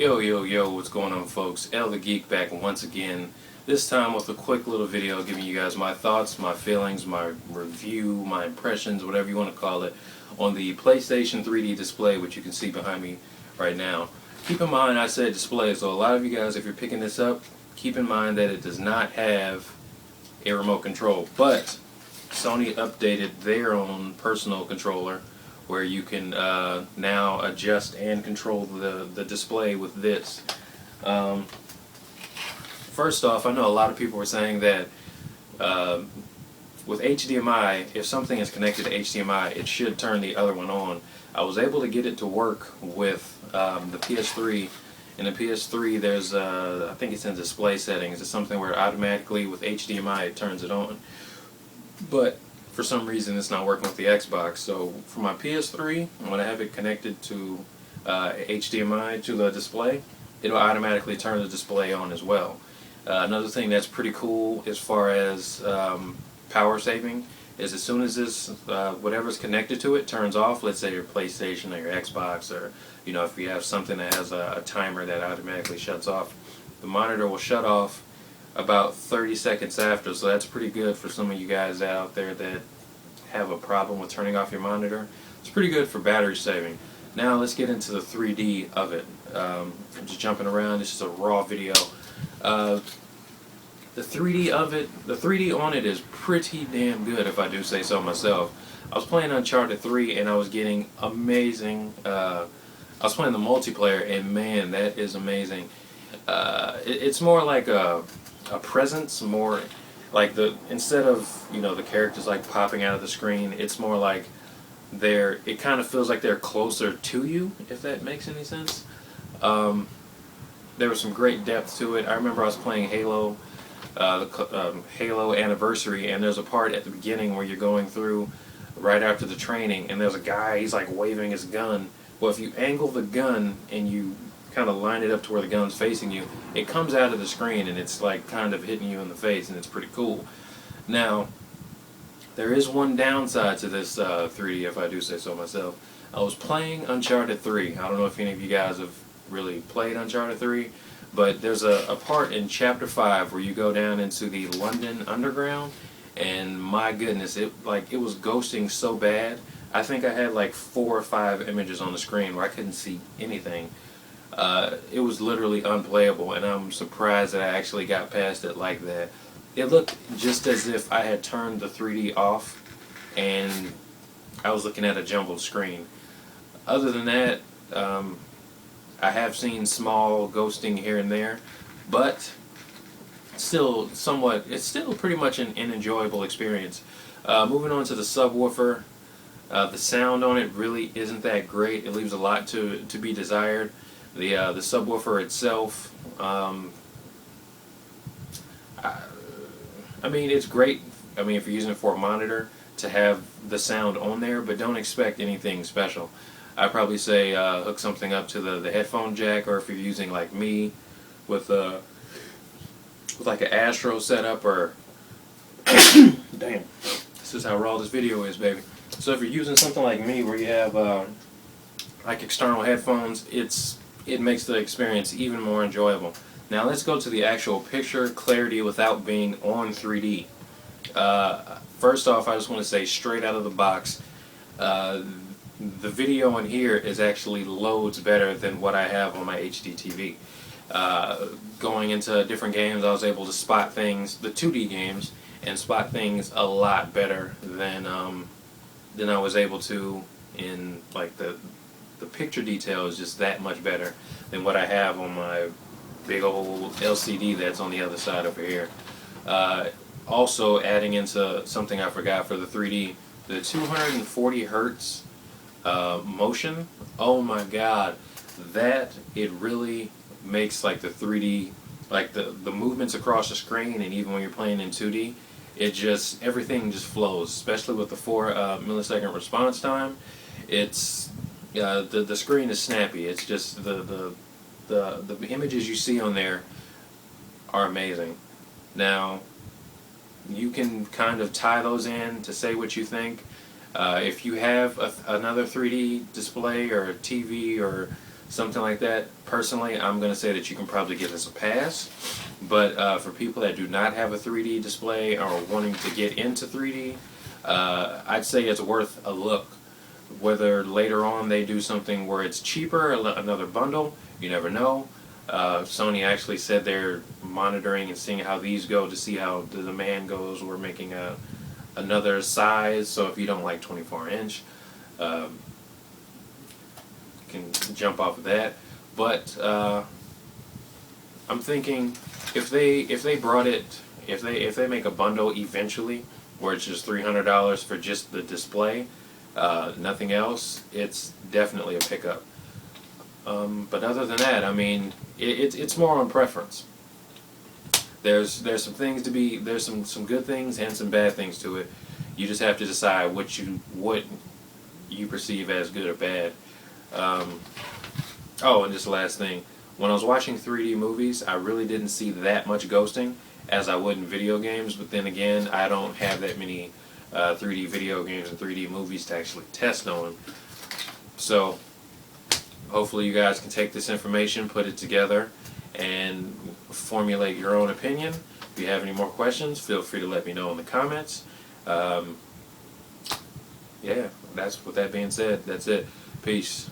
Yo, yo, yo, what's going on, folks? ELTheGeek back once again, this time with a quick little video giving you guys my thoughts, my feelings, my review, my impressions, whatever you want to call it, on the PlayStation 3D display, which you can see behind me right now. Keep in mind, I said display, so a lot of you guys, if you're picking this up, keep in mind that it does not have a remote control, but Sony updated their own personal controller where you can now adjust and control the display with this. First off, I know a lot of people were saying that with HDMI, if something is connected to HDMI, it should turn the other one on. I was able to get it to work with the PS3. In the PS3, there's, I think it's in display settings. It's something where automatically with HDMI it turns it on. But for some reason it's not working with the Xbox. So for my PS3, when I have it connected to HDMI to the display, it'll automatically turn the display on as well. Another thing that's pretty cool as far as power saving is as soon as this whatever's connected to it turns off, let's say your PlayStation or your Xbox, or if you have something that has a timer that automatically shuts off, the monitor will shut off about 30 seconds after. So that's pretty good for some of you guys out there that have a problem with turning off your monitor. It's pretty good for battery saving. Now let's get into the 3D of it. I'm just jumping around. This is a raw video. The 3D of it, the 3D on it is pretty damn good, if I do say so myself. I was playing Uncharted 3 and I was getting amazing. I was playing the multiplayer and man, that is amazing. It's more like a presence, more like instead of the characters like popping out of the screen, it's more like it kind of feels like they're closer to you, if that makes any sense. There was some great depth to it. I remember I was playing Halo, Halo Anniversary, and there's a part at the beginning where you're going through right after the training, and there's a guy, he's like waving his gun. Well, if you angle the gun and you kind of line it up to where the gun's facing you, it comes out of the screen and it's like kind of hitting you in the face, and it's pretty cool. Now, there is one downside to this 3D, if I do say so myself. I was playing Uncharted 3. I don't know if any of you guys have really played Uncharted 3, but there's a part in Chapter 5 where you go down into the London Underground, and my goodness, it was ghosting so bad. I think I had like 4 or 5 images on the screen where I couldn't see anything. It was literally unplayable, and I'm surprised that I actually got past it like that. It looked just as if I had turned the 3D off and I was looking at a jumbled screen. Other than that, I have seen small ghosting here and there, but it's still pretty much an enjoyable experience. Moving on to the subwoofer, the sound on it really isn't that great. It leaves a lot to be desired. The subwoofer itself, I mean, it's great. I mean, if you're using it for a monitor, to have the sound on there, but don't expect anything special. I'd probably say hook something up to the headphone jack, or if you're using like me with like an Astro setup, or damn, this is how raw this video is, baby. So if you're using something like me where you have like external headphones, it makes the experience even more enjoyable. Now let's go to the actual picture clarity without being on 3D. First off, I just want to say straight out of the box, the video in here is actually loads better than what I have on my HD TV. Going into different games, I was able to spot things, the 2D games, and spot things a lot better than I was able to in like the picture detail is just that much better than what I have on my big old LCD that's on the other side over here. Also, adding into something I forgot for the 3D, the 240 hertz motion. Oh my God, it really makes like the 3D, like the movements across the screen, and even when you're playing in 2D, everything just flows. Especially with the 4 millisecond response time, the screen is snappy. It's just the images you see on there are amazing. Now, you can kind of tie those in to say what you think. If you have another 3D display or a TV or something like that. Personally, I'm going to say that you can probably give this a pass. But for people that do not have a 3D display or wanting to get into 3D, I'd say it's worth a look. Whether later on they do something where it's cheaper, another bundle, you never know. Sony actually said they're monitoring and seeing how these go to see how the demand goes. We're making another size, so if you don't like 24-inch, you can jump off of that. But I'm thinking if they brought it, if they make a bundle eventually where it's just $300 for just the display, nothing else, it's definitely a pickup. But other than that, I mean, it's more on preference. There's some things to be, there's some good things and some bad things to it. You just have to decide what you perceive as good or bad. Oh, and just the last thing, when I was watching 3D movies, I really didn't see that much ghosting as I would in video games. But then again, I don't have that many 3D video games and 3D movies to actually test on. So hopefully you guys can take this information, put it together, and formulate your own opinion. If you have any more questions, feel free to let me know in the comments. Yeah, with that being said, that's it. Peace.